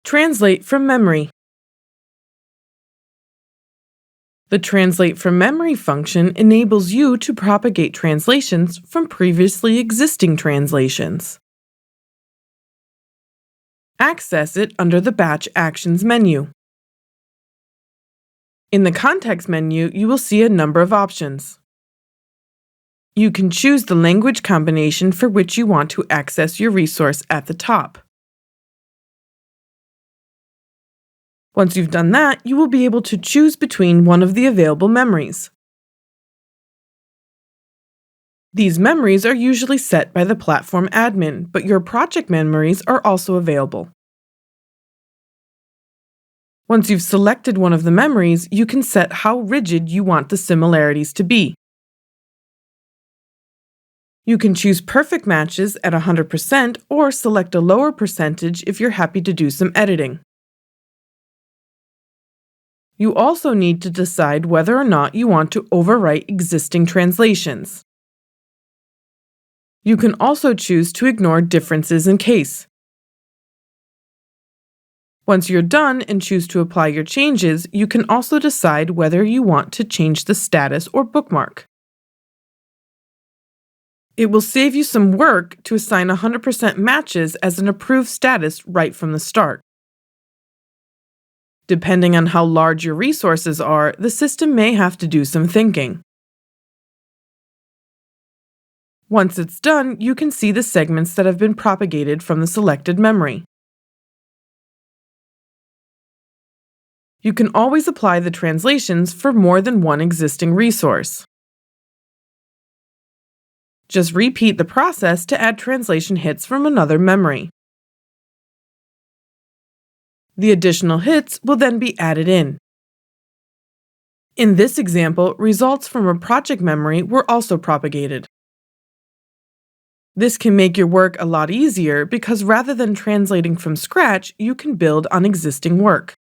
Translate from memory. The Translate from Memory function enables you to propagate translations from previously existing translations. Access it under the Batch Actions menu. In the Context menu, you will see a number of options. You can choose the language combination for which you want to access your resource at the top. Once you've done that, you will be able to choose between one of the available memories. These memories are usually set by the platform admin, but your project memories are also available. Once you've selected one of the memories, you can set how rigid you want the similarities to be. You can choose perfect matches at 100% or select a lower percentage if you're happy to do some editing. You also need to decide whether or not you want to overwrite existing translations. You can also choose to ignore differences in case. Once you're done and choose to apply your changes, you can also decide whether you want to change the status or bookmark. It will save you some work to assign 100% matches as an approved status right from the start. Depending on how large your resources are, the system may have to do some thinking. Once it's done, you can see the segments that have been propagated from the selected memory. You can always apply the translations for more than one existing resource. Just repeat the process to add translation hits from another memory. The additional hits will then be added in. In this example, results from a project memory were also propagated. This can make your work a lot easier because rather than translating from scratch, you can build on existing work.